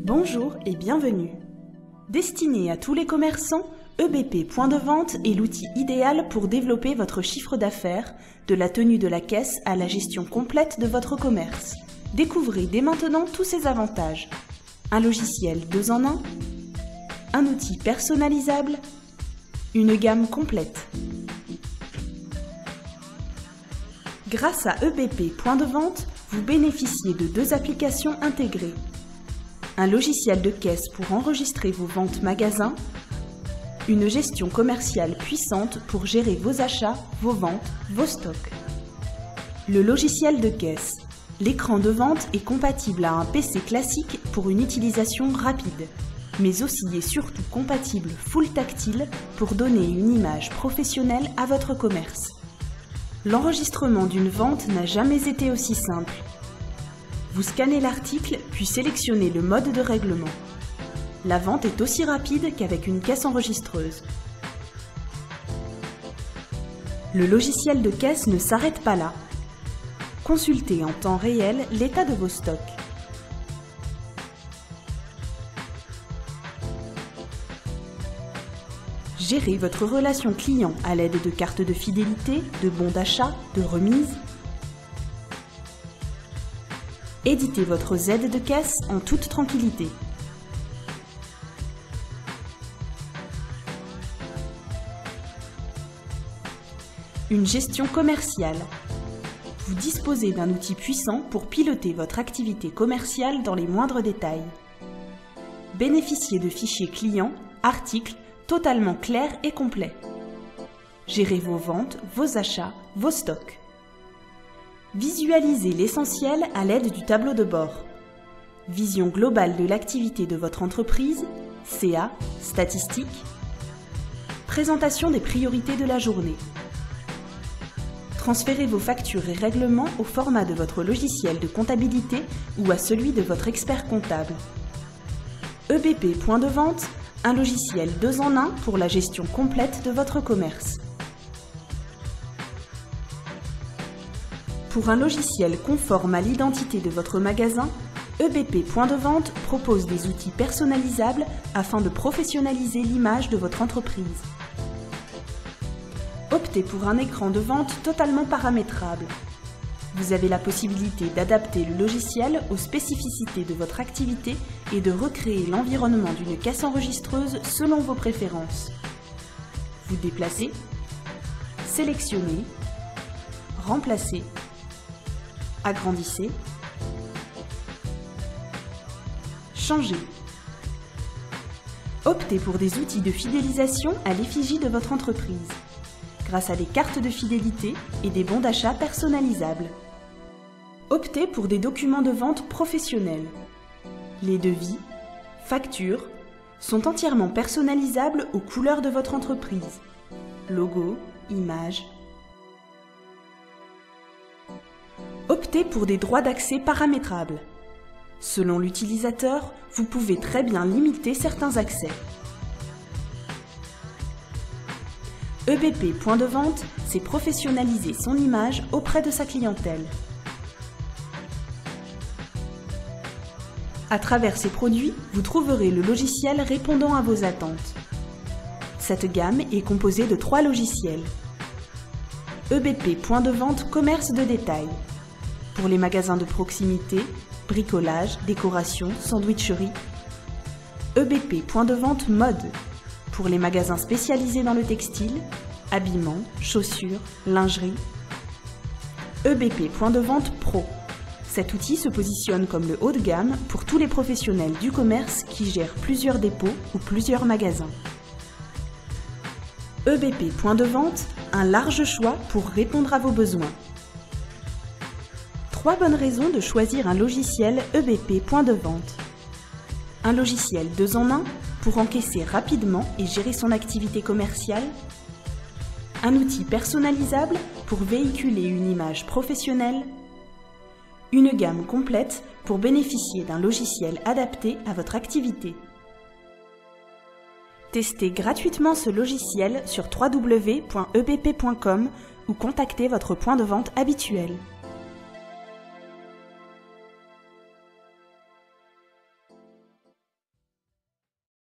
Bonjour et bienvenue. Destiné à tous les commerçants, EBP Point de Vente est l'outil idéal pour développer votre chiffre d'affaires, de la tenue de la caisse à la gestion complète de votre commerce. Découvrez dès maintenant tous ses avantages. Un logiciel 2 en 1, un outil personnalisable, une gamme complète. Grâce à EBP Point de Vente, vous bénéficiez de 2 applications intégrées. Un logiciel de caisse pour enregistrer vos ventes magasins, une gestion commerciale puissante pour gérer vos achats, vos ventes, vos stocks. Le logiciel de caisse. L'écran de vente est compatible à un PC classique pour une utilisation rapide, mais aussi et surtout compatible full tactile pour donner une image professionnelle à votre commerce. L'enregistrement d'une vente n'a jamais été aussi simple. Vous scannez l'article, puis sélectionnez le mode de règlement. La vente est aussi rapide qu'avec une caisse enregistreuse. Le logiciel de caisse ne s'arrête pas là. Consultez en temps réel l'état de vos stocks. Gérez votre relation client à l'aide de cartes de fidélité, de bons d'achat, de remises. Éditez votre Z de caisse en toute tranquillité. Une gestion commerciale. Vous disposez d'un outil puissant pour piloter votre activité commerciale dans les moindres détails. Bénéficiez de fichiers clients, articles, totalement clairs et complets. Gérez vos ventes, vos achats, vos stocks. Visualisez l'essentiel à l'aide du tableau de bord. Vision globale de l'activité de votre entreprise, CA, statistiques. Présentation des priorités de la journée. Transférez vos factures et règlements au format de votre logiciel de comptabilité ou à celui de votre expert comptable. EBP Point de Vente, un logiciel 2 en 1 pour la gestion complète de votre commerce. Pour un logiciel conforme à l'identité de votre magasin, EBP Point de Vente propose des outils personnalisables afin de professionnaliser l'image de votre entreprise. Optez pour un écran de vente totalement paramétrable. Vous avez la possibilité d'adapter le logiciel aux spécificités de votre activité et de recréer l'environnement d'une caisse enregistreuse selon vos préférences. Vous déplacez, sélectionnez, remplacez, agrandissez, changez. Optez pour des outils de fidélisation à l'effigie de votre entreprise, grâce à des cartes de fidélité et des bons d'achat personnalisables. Optez pour des documents de vente professionnels. Les devis, factures, sont entièrement personnalisables aux couleurs de votre entreprise. Logo, images. Optez pour des droits d'accès paramétrables. Selon l'utilisateur, vous pouvez très bien limiter certains accès. EBP Point de Vente, c'est professionnaliser son image auprès de sa clientèle. À travers ces produits, vous trouverez le logiciel répondant à vos attentes. Cette gamme est composée de 3 logiciels. EBP Point de Vente Commerce de détail. Pour les magasins de proximité, bricolage, décoration, sandwicherie. EBP Point de Vente Mode. Pour les magasins spécialisés dans le textile, habillement, chaussures, lingerie. EBP Point de Vente Pro. Cet outil se positionne comme le haut de gamme pour tous les professionnels du commerce qui gèrent plusieurs dépôts ou plusieurs magasins. EBP Point de Vente, un large choix pour répondre à vos besoins. 3 bonnes raisons de choisir un logiciel EBP Point de Vente. Un logiciel 2 en 1 pour encaisser rapidement et gérer son activité commerciale. Un outil personnalisable pour véhiculer une image professionnelle. Une gamme complète pour bénéficier d'un logiciel adapté à votre activité. Testez gratuitement ce logiciel sur www.ebp.com ou contacter votre point de vente habituel.